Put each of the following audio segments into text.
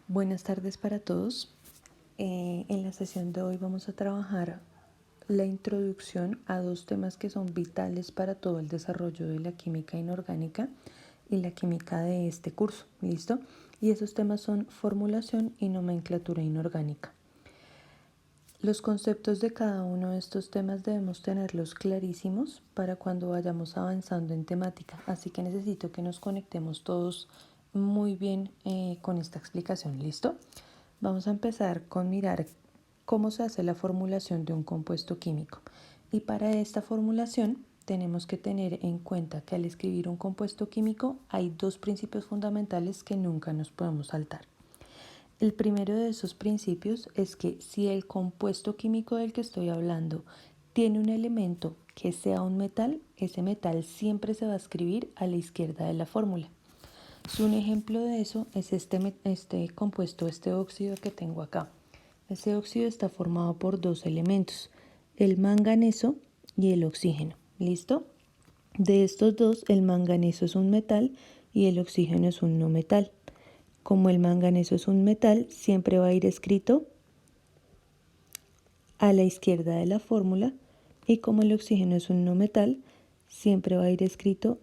Buenas tardes para todos. En la sesión de hoy vamos a trabajar la introducción a dos temas que son vitales para todo el desarrollo de la química inorgánica y la química de este curso. ¿Listo? Y esos temas son formulación y nomenclatura inorgánica. Los conceptos de cada uno de estos temas debemos tenerlos clarísimos para cuando vayamos avanzando en temática, así que necesito que nos conectemos todos muy bien con esta explicación. ¿Listo? Vamos a empezar con mirar cómo se hace la formulación de un compuesto químico. Y para esta formulación tenemos que tener en cuenta que al escribir un compuesto químico hay dos principios fundamentales que nunca nos podemos saltar. El primero de esos principios es que si el compuesto químico del que estoy hablando tiene un elemento que sea un metal, ese metal siempre se va a escribir a la izquierda de la fórmula. Un ejemplo de eso es este compuesto, este óxido que tengo acá. Ese óxido está formado por dos elementos, el manganeso y el oxígeno. ¿Listo? De estos dos, el manganeso es un metal y el oxígeno es un no metal. Como el manganeso es un metal, siempre va a ir escrito a la izquierda de la fórmula, y como el oxígeno es un no metal, siempre va a ir escrito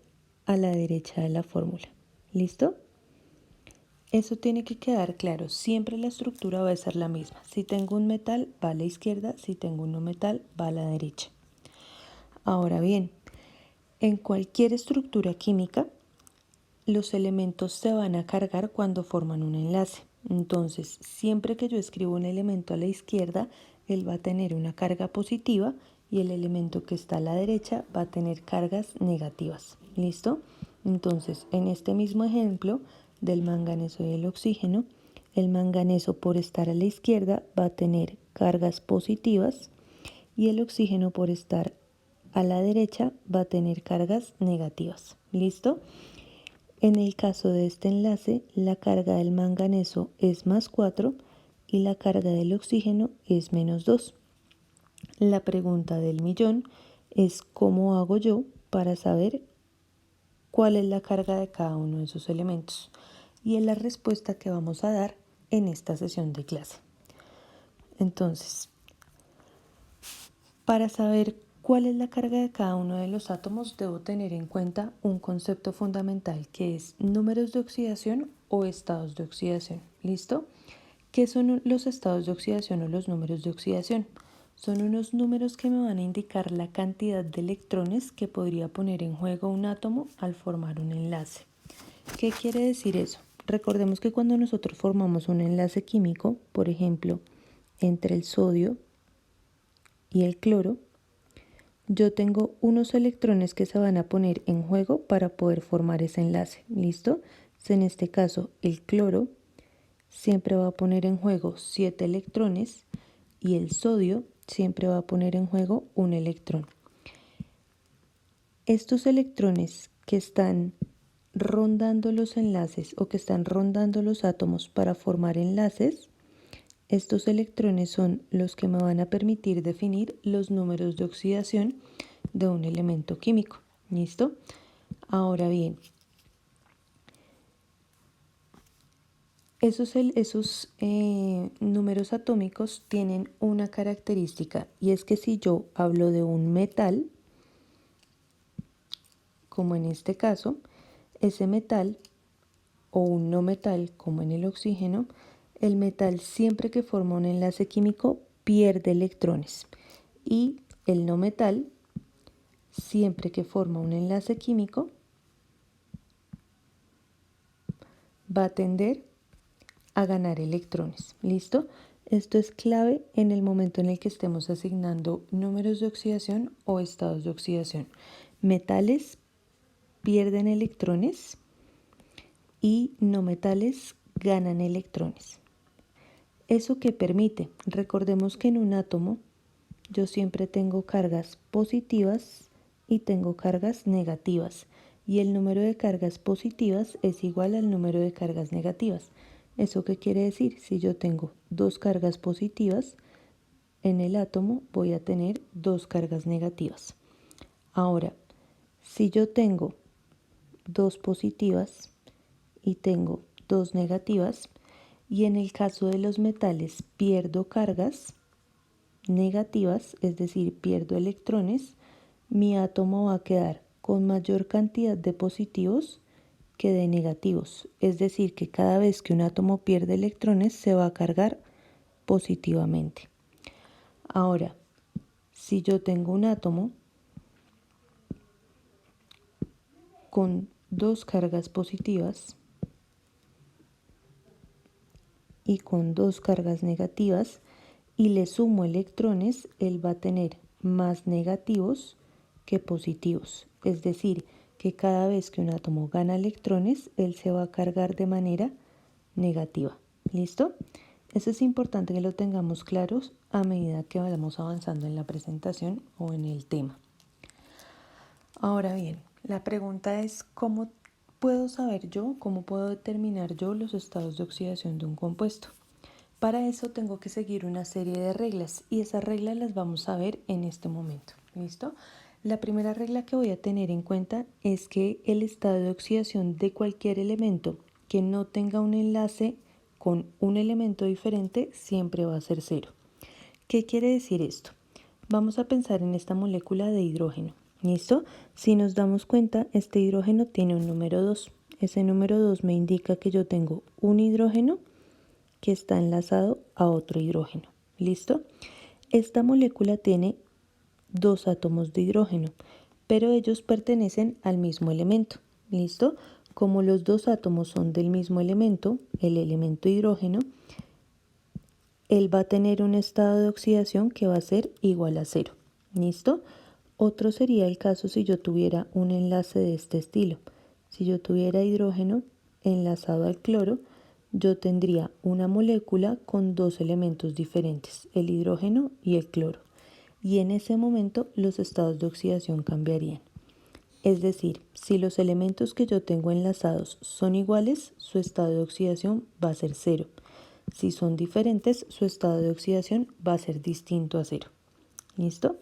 a la derecha de la fórmula. ¿Listo? Eso tiene que quedar claro, siempre la estructura va a ser la misma. Si tengo un metal, va a la izquierda, si tengo un no metal, va a la derecha. Ahora bien, en cualquier estructura química, los elementos se van a cargar cuando forman un enlace. Entonces, siempre que yo escribo un elemento a la izquierda, él va a tener una carga positiva y el elemento que está a la derecha va a tener cargas negativas. ¿Listo? Entonces, en este mismo ejemplo del manganeso y el oxígeno, el manganeso por estar a la izquierda va a tener cargas positivas y el oxígeno por estar a la derecha va a tener cargas negativas. ¿Listo? En el caso de este enlace, la carga del manganeso es +4 y la carga del oxígeno es -2. La pregunta del millón es ¿cómo hago yo para saber cuál es la carga de cada uno de esos elementos? Y es la respuesta que vamos a dar en esta sesión de clase. Entonces, para saber cuál es la carga de cada uno de los átomos, debo tener en cuenta un concepto fundamental que es números de oxidación o estados de oxidación. ¿Listo? ¿Qué son los estados de oxidación o los números de oxidación? Son unos números que me van a indicar la cantidad de electrones que podría poner en juego un átomo al formar un enlace. ¿Qué quiere decir eso? Recordemos que cuando nosotros formamos un enlace químico, por ejemplo, entre el sodio y el cloro, yo tengo unos electrones que se van a poner en juego para poder formar ese enlace. ¿Listo? En este caso, el cloro siempre va a poner en juego 7 electrones y el sodio siempre va a poner en juego un electrón. Estos electrones que están rondando los enlaces o que están rondando los átomos para formar enlaces, estos electrones son los que me van a permitir definir los números de oxidación de un elemento químico. ¿Listo? Ahora bien, esos números atómicos tienen una característica y es que si yo hablo de un metal, como en este caso, ese metal o un no metal, como en el oxígeno, el metal siempre que forma un enlace químico pierde electrones y el no metal siempre que forma un enlace químico va a tender a ganar electrones. ¿Listo? Esto es clave en el momento en el que estemos asignando números de oxidación o estados de oxidación. Metales pierden electrones y no metales ganan electrones. ¿Eso qué permite? Recordemos que en un átomo yo siempre tengo cargas positivas y tengo cargas negativas. Y el número de cargas positivas es igual al número de cargas negativas. ¿Eso qué quiere decir? Si yo tengo dos cargas positivas, en el átomo voy a tener dos cargas negativas. Ahora, si yo tengo dos positivas y tengo dos negativas, Y en el caso de los metales pierdo cargas negativas, es decir, pierdo electrones, mi átomo va a quedar con mayor cantidad de positivos que de negativos. Es decir, que cada vez que un átomo pierde electrones se va a cargar positivamente. Ahora, si yo tengo un átomo con dos cargas positivas y con dos cargas negativas y le sumo electrones, él va a tener más negativos que positivos. Es decir, que cada vez que un átomo gana electrones, él se va a cargar de manera negativa. ¿Listo? Eso es importante que lo tengamos claros a medida que vayamos avanzando en la presentación o en el tema. Ahora bien, la pregunta es ¿cómo puedo saber yo, cómo puedo determinar yo los estados de oxidación de un compuesto? Para eso tengo que seguir una serie de reglas y esas reglas las vamos a ver en este momento. ¿Listo? La primera regla que voy a tener en cuenta es que el estado de oxidación de cualquier elemento que no tenga un enlace con un elemento diferente siempre va a ser cero. ¿Qué quiere decir esto? Vamos a pensar en esta molécula de hidrógeno. ¿Listo? Si nos damos cuenta, este hidrógeno tiene un número 2. Ese número 2 me indica que yo tengo un hidrógeno que está enlazado a otro hidrógeno. ¿Listo? Esta molécula tiene dos átomos de hidrógeno, pero ellos pertenecen al mismo elemento. ¿Listo? Como los dos átomos son del mismo elemento, el elemento hidrógeno, él va a tener un estado de oxidación que va a ser igual a cero. ¿Listo? Otro sería el caso si yo tuviera un enlace de este estilo. Si yo tuviera hidrógeno enlazado al cloro, yo tendría una molécula con dos elementos diferentes, el hidrógeno y el cloro. Y en ese momento los estados de oxidación cambiarían. Es decir, si los elementos que yo tengo enlazados son iguales, su estado de oxidación va a ser cero. Si son diferentes, su estado de oxidación va a ser distinto a cero. ¿Listo?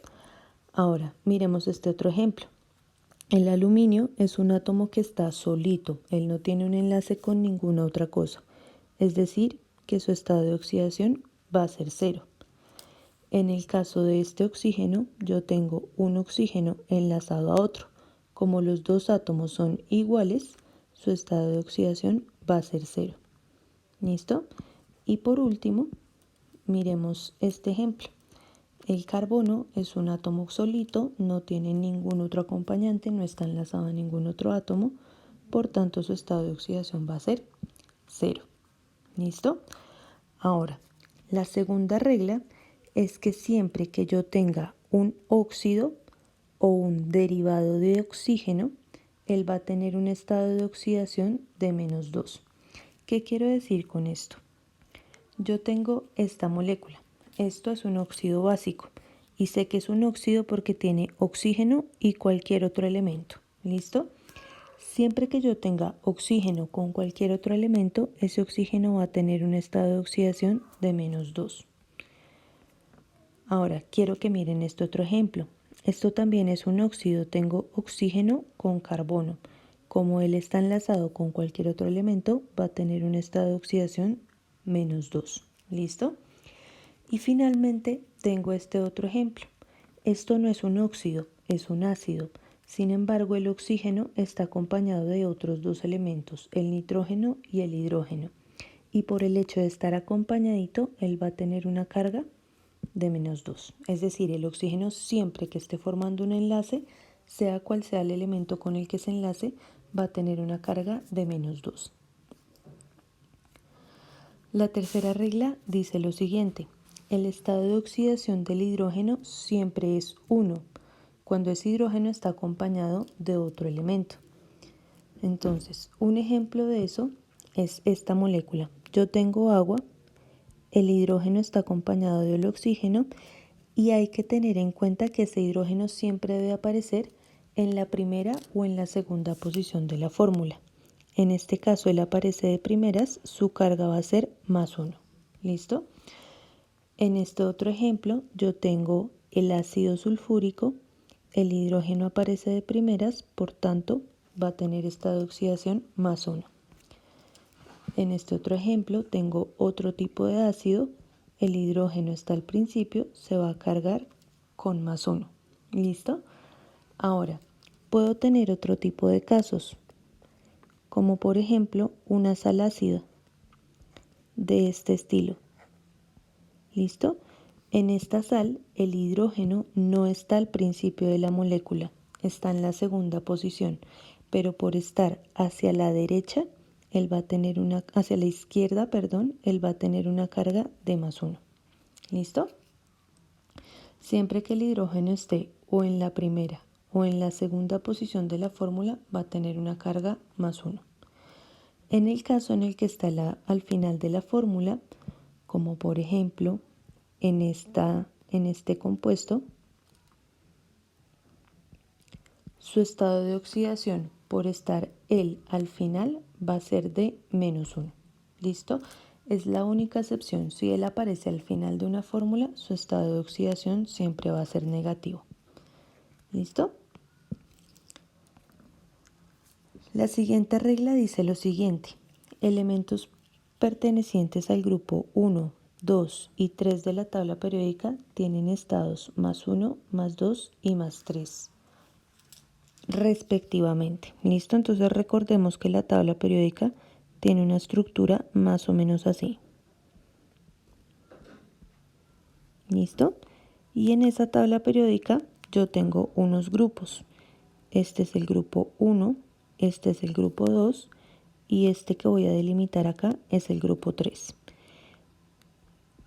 Ahora, miremos este otro ejemplo. El aluminio es un átomo que está solito, él no tiene un enlace con ninguna otra cosa. Es decir, que su estado de oxidación va a ser cero. En el caso de este oxígeno, yo tengo un oxígeno enlazado a otro. Como los dos átomos son iguales, su estado de oxidación va a ser cero. ¿Listo? Y por último, miremos este ejemplo. El carbono es un átomo solito, no tiene ningún otro acompañante, no está enlazado a ningún otro átomo, por tanto su estado de oxidación va a ser cero. ¿Listo? Ahora, la segunda regla es que siempre que yo tenga un óxido o un derivado de oxígeno, él va a tener un estado de oxidación de -2. ¿Qué quiero decir con esto? Yo tengo esta molécula. Esto es un óxido básico y sé que es un óxido porque tiene oxígeno y cualquier otro elemento. ¿Listo? Siempre que yo tenga oxígeno con cualquier otro elemento, ese oxígeno va a tener un estado de oxidación de -2. Ahora, quiero que miren este otro ejemplo. Esto también es un óxido. Tengo oxígeno con carbono. Como él está enlazado con cualquier otro elemento, va a tener un estado de oxidación -2. ¿Listo? Y finalmente tengo este otro ejemplo. Esto no es un óxido, es un ácido. Sin embargo, el oxígeno está acompañado de otros dos elementos, el nitrógeno y el hidrógeno. Y por el hecho de estar acompañadito, él va a tener una carga de -2. Es decir, el oxígeno siempre que esté formando un enlace, sea cual sea el elemento con el que se enlace, va a tener una carga de -2. La tercera regla dice lo siguiente. El estado de oxidación del hidrógeno siempre es 1 cuando ese hidrógeno está acompañado de otro elemento. Entonces, un ejemplo de eso es esta molécula. Yo tengo agua, el hidrógeno está acompañado del oxígeno y hay que tener en cuenta que ese hidrógeno siempre debe aparecer en la primera o en la segunda posición de la fórmula. En este caso él aparece de primeras, su carga va a ser +1. ¿Listo? En este otro ejemplo yo tengo el ácido sulfúrico, el hidrógeno aparece de primeras, por tanto va a tener estado de oxidación +1. En este otro ejemplo tengo otro tipo de ácido, el hidrógeno está al principio, se va a cargar con +1. ¿Listo? Ahora, puedo tener otro tipo de casos, como por ejemplo una sal ácida de este estilo. ¿Listo? En esta sal, el hidrógeno no está al principio de la molécula, está en la segunda posición, pero por estar hacia la derecha, hacia la izquierda, perdón, él va a tener una carga de +1. ¿Listo? Siempre que el hidrógeno esté o en la primera o en la segunda posición de la fórmula, va a tener una carga +1. En el caso en el que está al final de la fórmula, como por ejemplo en este compuesto, su estado de oxidación por estar él al final va a ser de -1. ¿Listo? Es la única excepción. Si él aparece al final de una fórmula, su estado de oxidación siempre va a ser negativo. ¿Listo? La siguiente regla dice lo siguiente. Elementos pertenecientes al grupo 1, 2 y 3 de la tabla periódica tienen estados +1, +2 y +3 respectivamente. ¿Listo? Entonces recordemos que la tabla periódica tiene una estructura más o menos así. ¿Listo? Y en esa tabla periódica yo tengo unos grupos. Este es el grupo 1, este es el grupo 2 y este que voy a delimitar acá es el grupo 3.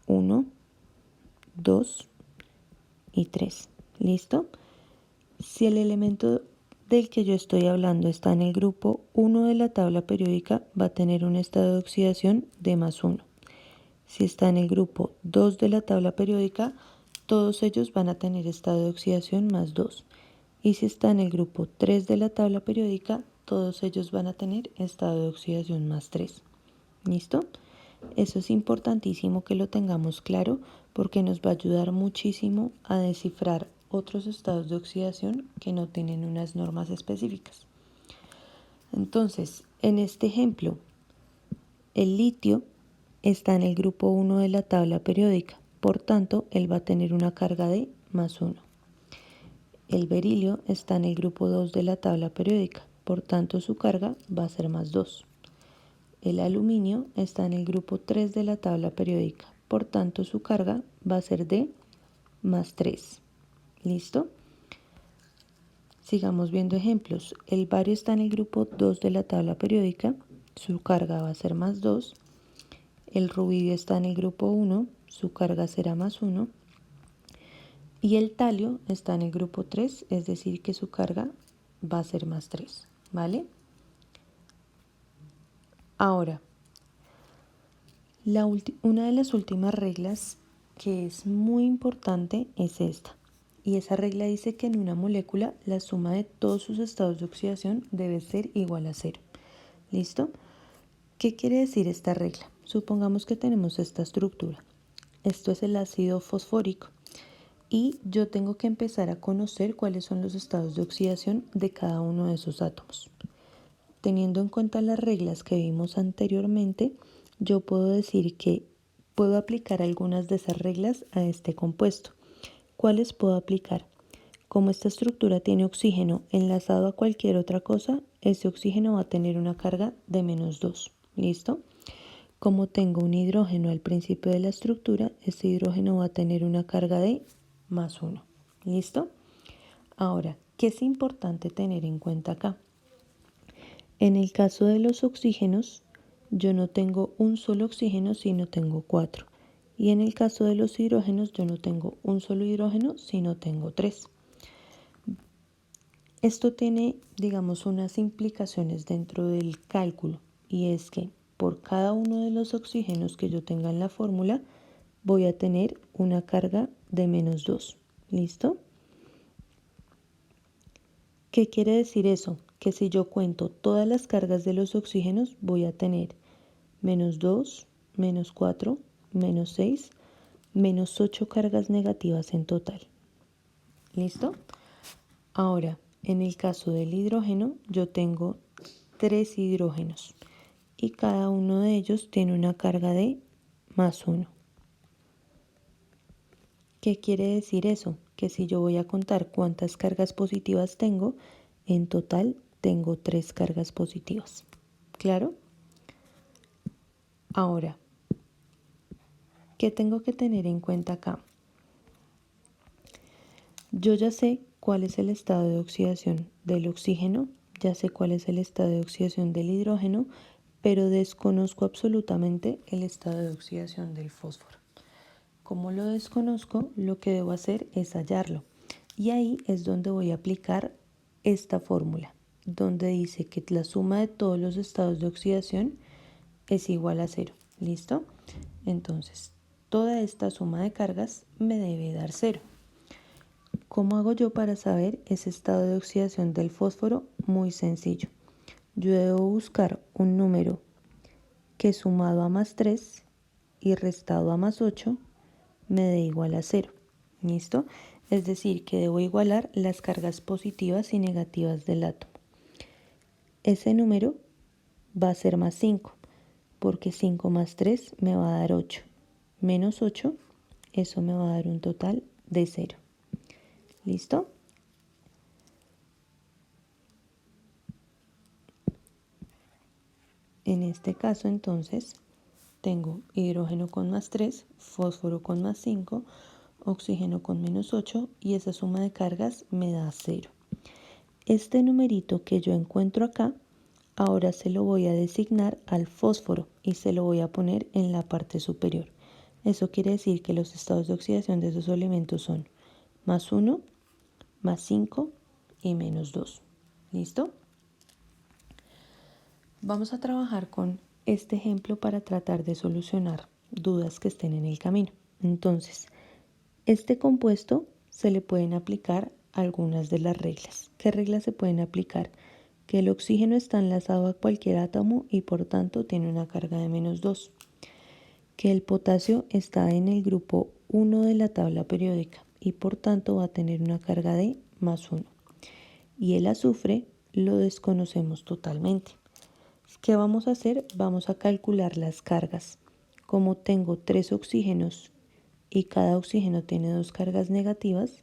1, 2 y 3. ¿Listo? Si el elemento del que yo estoy hablando está en el grupo 1 de la tabla periódica, va a tener un estado de oxidación de +1. Si está en el grupo 2 de la tabla periódica, todos ellos van a tener estado de oxidación +2. Y si está en el grupo 3 de la tabla periódica, todos ellos van a tener estado de oxidación +3. ¿Listo? Eso es importantísimo que lo tengamos claro porque nos va a ayudar muchísimo a descifrar otros estados de oxidación que no tienen unas normas específicas. Entonces, en este ejemplo, el litio está en el grupo 1 de la tabla periódica, por tanto, él va a tener una carga de +1. El berilio está en el grupo 2 de la tabla periódica, por tanto, su carga va a ser +2. El aluminio está en el grupo 3 de la tabla periódica, por tanto su carga va a ser de +3. ¿Listo? Sigamos viendo ejemplos. El bario está en el grupo 2 de la tabla periódica, su carga va a ser +2. El rubidio está en el grupo 1, su carga será +1. Y el talio está en el grupo 3, es decir que su carga va a ser +3. ¿Vale? Ahora, una de las últimas reglas que es muy importante es esta. Y esa regla dice que en una molécula la suma de todos sus estados de oxidación debe ser igual a 0. ¿Listo? ¿Qué quiere decir esta regla? Supongamos que tenemos esta estructura. Esto es el ácido fosfórico. Y yo tengo que empezar a conocer cuáles son los estados de oxidación de cada uno de esos átomos. Teniendo en cuenta las reglas que vimos anteriormente, yo puedo decir que puedo aplicar algunas de esas reglas a este compuesto. ¿Cuáles puedo aplicar? Como esta estructura tiene oxígeno enlazado a cualquier otra cosa, ese oxígeno va a tener una carga de -2. ¿Listo? Como tengo un hidrógeno al principio de la estructura, ese hidrógeno va a tener una carga de +1. ¿Listo? Ahora, ¿qué es importante tener en cuenta acá? En el caso de los oxígenos, yo no tengo un solo oxígeno, sino tengo 4. Y en el caso de los hidrógenos, yo no tengo un solo hidrógeno, sino tengo 3. Esto tiene, digamos, unas implicaciones dentro del cálculo, y es que por cada uno de los oxígenos que yo tenga en la fórmula, voy a tener una carga de -2. ¿Listo? ¿Qué quiere decir eso? Que si yo cuento todas las cargas de los oxígenos, voy a tener -2, -4, -6, -8 cargas negativas en total. ¿Listo? Ahora, en el caso del hidrógeno, yo tengo 3 hidrógenos y cada uno de ellos tiene una carga de +1. ¿Qué quiere decir eso? Que si yo voy a contar cuántas cargas positivas tengo, en total tengo 3 cargas positivas. ¿Claro? Ahora, ¿qué tengo que tener en cuenta acá? Yo ya sé cuál es el estado de oxidación del oxígeno, ya sé cuál es el estado de oxidación del hidrógeno, pero desconozco absolutamente el estado de oxidación del fósforo. Como lo desconozco, lo que debo hacer es hallarlo. Y ahí es donde voy a aplicar esta fórmula, donde dice que la suma de todos los estados de oxidación es igual a 0. ¿Listo? Entonces, toda esta suma de cargas me debe dar 0. ¿Cómo hago yo para saber ese estado de oxidación del fósforo? Muy sencillo. Yo debo buscar un número que sumado a +3 y restado a +8 me dé igual a 0. ¿Listo? Es decir, que debo igualar las cargas positivas y negativas del átomo. Ese número va a ser +5, porque 5 más 3 me va a dar 8. Menos 8, eso me va a dar un total de 0. ¿Listo? En este caso, entonces, tengo hidrógeno con +3, fósforo con +5, oxígeno con -8 y esa suma de cargas me da 0. Este numerito que yo encuentro acá, ahora se lo voy a designar al fósforo y se lo voy a poner en la parte superior. Eso quiere decir que los estados de oxidación de esos elementos son +1, +5 y -2. ¿Listo? Vamos a trabajar con este ejemplo para tratar de solucionar dudas que estén en el camino. Entonces, este compuesto se le pueden aplicar algunas de las reglas. ¿Qué reglas se pueden aplicar? Que el oxígeno está enlazado a cualquier átomo y por tanto tiene una carga de -2. Que el potasio está en el grupo 1 de la tabla periódica y por tanto va a tener una carga de +1. Y el azufre lo desconocemos totalmente. ¿Qué vamos a hacer? Vamos a calcular las cargas. Como tengo 3 oxígenos y cada oxígeno tiene 2 cargas negativas,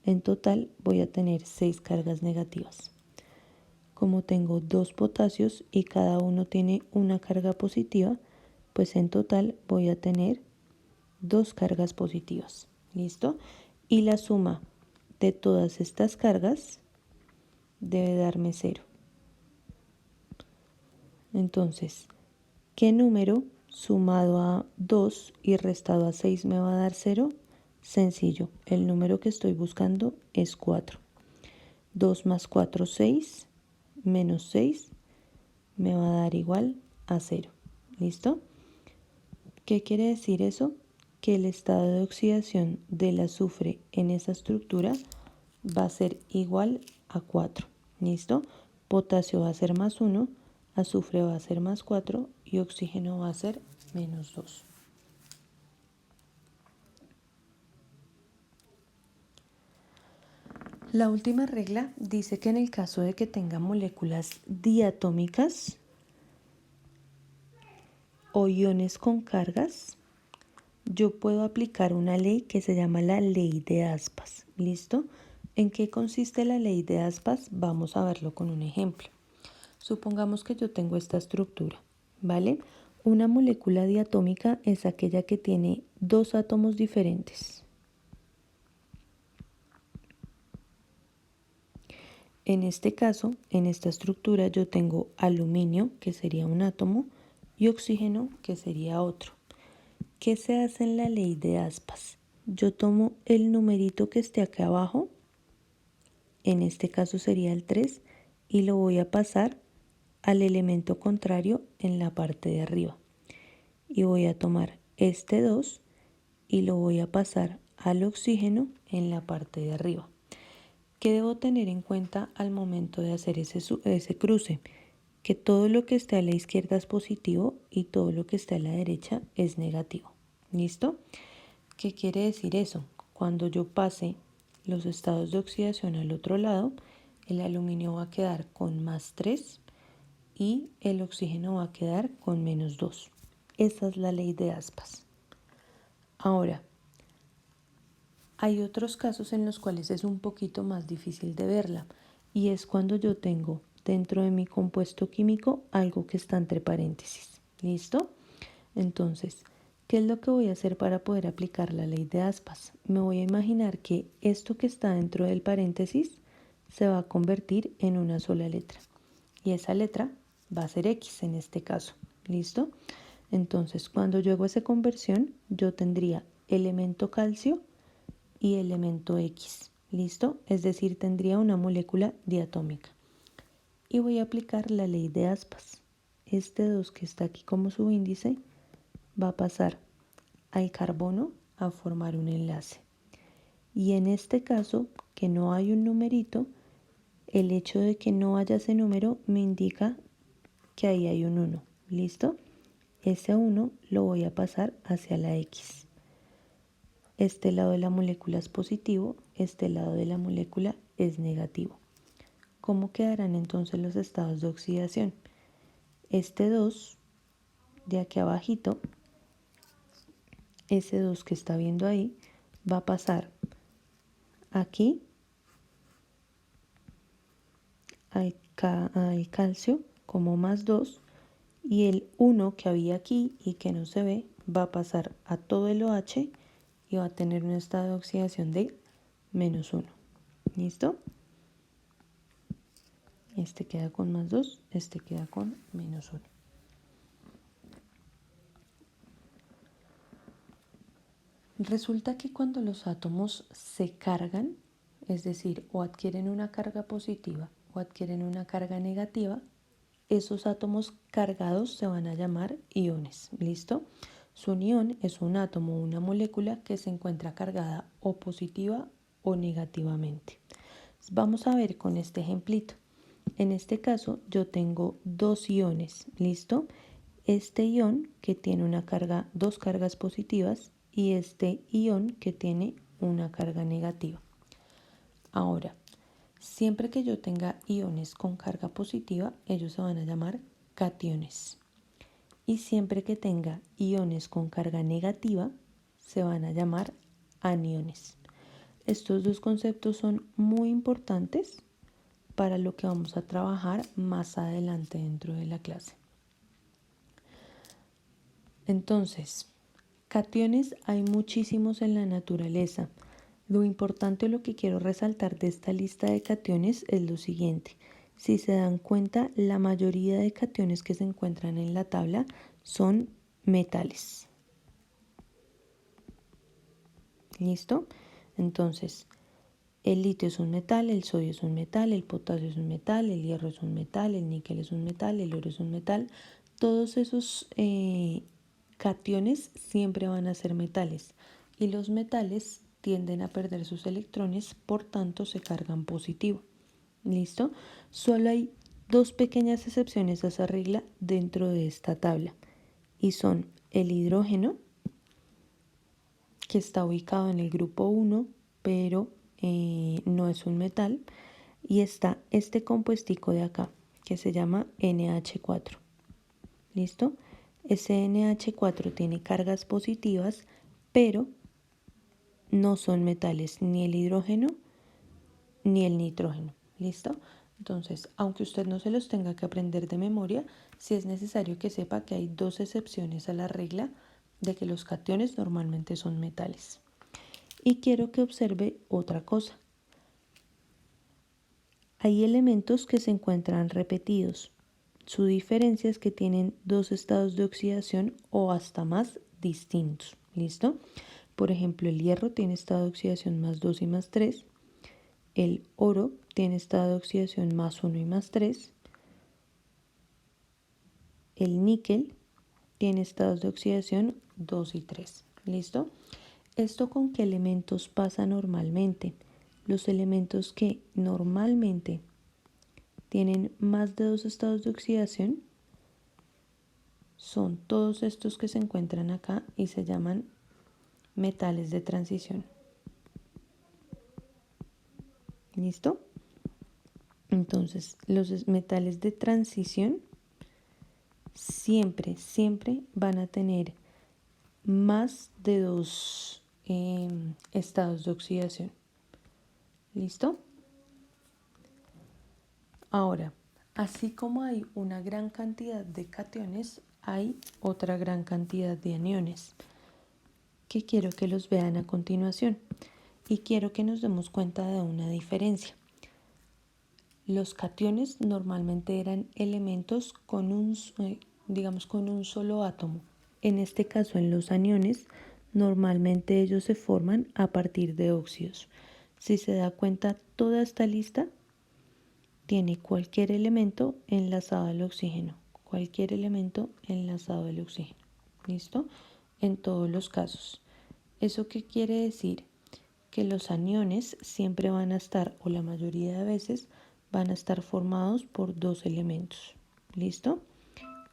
en total voy a tener 6 cargas negativas. Como tengo 2 potasios y cada uno tiene una carga positiva, pues en total voy a tener 2 cargas positivas. ¿Listo? Y la suma de todas estas cargas debe darme 0. Entonces, ¿qué número sumado a 2 y restado a 6 me va a dar 0? Sencillo, el número que estoy buscando es 4. 2 más 4, 6, menos 6 me va a dar igual a 0. ¿Listo? ¿Qué quiere decir eso? Que el estado de oxidación del azufre en esa estructura va a ser igual a 4. ¿Listo? Potasio va a ser +1, azufre va a ser +4 y oxígeno va a ser -2. La última regla dice que en el caso de que tenga moléculas diatómicas o iones con cargas, yo puedo aplicar una ley que se llama la ley de aspas. ¿Listo? ¿En qué consiste la ley de aspas? Vamos a verlo con un ejemplo. Supongamos que yo tengo esta estructura, ¿vale? Una molécula diatómica es aquella que tiene 2 átomos diferentes. En este caso, en esta estructura yo tengo aluminio, que sería un átomo, y oxígeno, que sería otro. ¿Qué se hace en la ley de aspas? Yo tomo el numerito que esté acá abajo, en este caso sería el 3, y lo voy a pasar al elemento contrario en la parte de arriba. Y voy a tomar este 2 y lo voy a pasar al oxígeno en la parte de arriba. ¿Qué debo tener en cuenta al momento de hacer ese cruce? Que todo lo que esté a la izquierda es positivo y todo lo que esté a la derecha es negativo. ¿Listo? ¿Qué quiere decir eso? Cuando yo pase los estados de oxidación al otro lado, el aluminio va a quedar con +3 y el oxígeno va a quedar con -2. Esa es la ley de aspas. Ahora, hay otros casos en los cuales es un poquito más difícil de verla y es cuando yo tengo dentro de mi compuesto químico algo que está entre paréntesis. ¿Listo? Entonces, ¿qué es lo que voy a hacer para poder aplicar la ley de aspas? Me voy a imaginar que esto que está dentro del paréntesis se va a convertir en una sola letra y esa letra va a ser X en este caso. ¿Listo? Entonces, cuando yo hago esa conversión, yo tendría elemento calcio y elemento X. ¿Listo? Es decir, tendría una molécula diatómica. Y voy a aplicar la ley de aspas. Este 2 que está aquí como subíndice va a pasar al carbono a formar un enlace. Y en este caso, que no hay un numerito, el hecho de que no haya ese número me indica que ahí hay un 1. ¿Listo? Ese 1 lo voy a pasar hacia la X. Este lado de la molécula es positivo, este lado de la molécula es negativo. ¿Cómo quedarán entonces los estados de oxidación? Este 2 de aquí abajito, ese 2 que está viendo ahí, va a pasar aquí al calcio como +2 y el 1 que había aquí y que no se ve va a pasar a todo el OH y va a tener un estado de oxidación de -1. ¿Listo? Este queda con +2, este queda con -1. Resulta que cuando los átomos se cargan, es decir, o adquieren una carga positiva o adquieren una carga negativa, esos átomos cargados se van a llamar iones. ¿Listo? Un ion es un átomo o una molécula que se encuentra cargada o positiva o negativamente. Vamos a ver con este ejemplito. En este caso yo tengo dos iones. ¿Listo? Este ion que tiene dos cargas positivas y este ion que tiene una carga negativa. Ahora, siempre que yo tenga iones con carga positiva, ellos se van a llamar cationes. Y siempre que tenga iones con carga negativa, se van a llamar aniones. Estos dos conceptos son muy importantes para lo que vamos a trabajar más adelante dentro de la clase. Entonces, cationes hay muchísimos en la naturaleza. Lo importante o lo que quiero resaltar de esta lista de cationes es lo siguiente. Si se dan cuenta, la mayoría de cationes que se encuentran en la tabla son metales. ¿Listo? Entonces, el litio es un metal, el sodio es un metal, el potasio es un metal, el hierro es un metal, el níquel es un metal, el oro es un metal. Todos esos cationes siempre van a ser metales y los metales tienden a perder sus electrones, por tanto se cargan positivo. ¿Listo? Solo hay dos pequeñas excepciones a esa regla dentro de esta tabla y son el hidrógeno, que está ubicado en el grupo 1, pero no es un metal, y está este compuestico de acá que se llama NH4. ¿Listo? Ese NH4 tiene cargas positivas, pero no son metales ni el hidrógeno ni el nitrógeno. ¿Listo? Entonces, aunque usted no se los tenga que aprender de memoria, sí es necesario que sepa que hay dos excepciones a la regla de que los cationes normalmente son metales. Y quiero que observe otra cosa. Hay elementos que se encuentran repetidos. Su diferencia es que tienen dos estados de oxidación o hasta más distintos. ¿Listo? Por ejemplo, el hierro tiene estado de oxidación +2 y +3. El oro tiene estado de oxidación +1 y +3. El níquel tiene estados de oxidación 2 y 3. ¿Listo? ¿Esto con qué elementos pasa normalmente? Los elementos que normalmente tienen más de dos estados de oxidación son todos estos que se encuentran acá y se llaman metales de transición. ¿Listo? Entonces, los metales de transición siempre, siempre van a tener más de dos estados de oxidación. ¿Listo? Ahora, así como hay una gran cantidad de cationes, hay otra gran cantidad de aniones, que quiero que los vean a continuación. Y quiero que nos demos cuenta de una diferencia. Los cationes normalmente eran elementos con con un solo átomo. En este caso, en los aniones, normalmente ellos se forman a partir de óxidos. Si se da cuenta, toda esta lista tiene cualquier elemento enlazado al oxígeno. Cualquier elemento enlazado al oxígeno. ¿Listo? En todos los casos. ¿Eso qué quiere decir? Que los aniones siempre van a estar, o la mayoría de veces, van a estar formados por dos elementos. ¿Listo?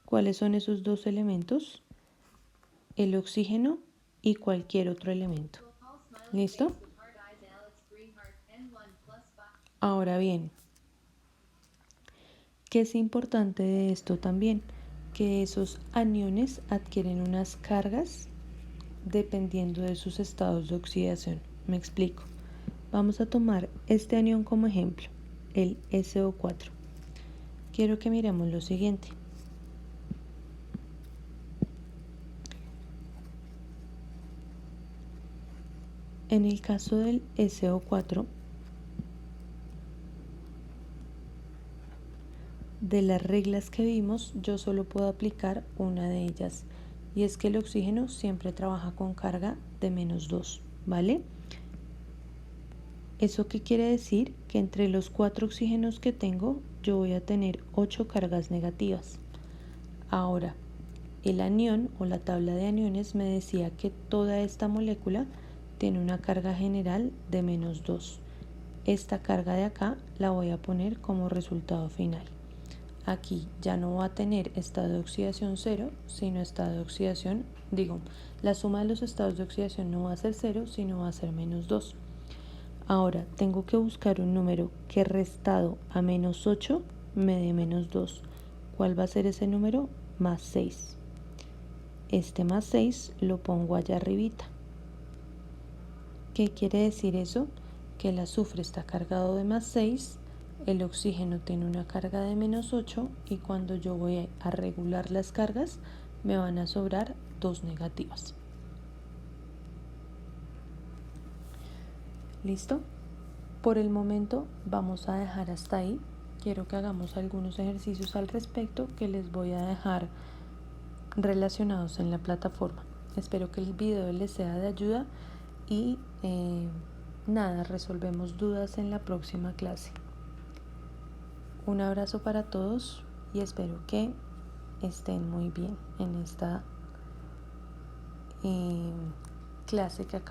¿Cuáles son esos dos elementos? El oxígeno y cualquier otro elemento. ¿Listo? Ahora bien, ¿qué es importante de esto también? Que esos aniones adquieren unas cargas dependiendo de sus estados de oxidación. Me explico. Vamos a tomar este anión como ejemplo, el SO4. Quiero que miremos lo siguiente. En el caso del SO4, de las reglas que vimos, yo solo puedo aplicar una de ellas, y es que el oxígeno siempre trabaja con carga de -2, ¿vale? ¿Eso qué quiere decir? Que entre los 4 oxígenos que tengo, yo voy a tener 8 cargas negativas. Ahora, el anión o la tabla de aniones me decía que toda esta molécula tiene una carga general de -2. Esta carga de acá la voy a poner como resultado final. Aquí ya no va a tener estado de oxidación 0, sino estado de oxidación, la suma de los estados de oxidación no va a ser 0, sino va a ser -2. Ahora tengo que buscar un número que restado a -8 me dé -2. ¿Cuál va a ser ese número? +6. Este +6 lo pongo allá arribita. ¿Qué quiere decir eso? Que el azufre está cargado de +6, el oxígeno tiene una carga de -8 y cuando yo voy a regular las cargas me van a sobrar 2 negativas. ¿Listo? Por el momento vamos a dejar hasta ahí. Quiero que hagamos algunos ejercicios al respecto que les voy a dejar relacionados en la plataforma. Espero que el video les sea de ayuda y nada, resolvemos dudas en la próxima clase. Un abrazo para todos y espero que estén muy bien en esta clase que acabo.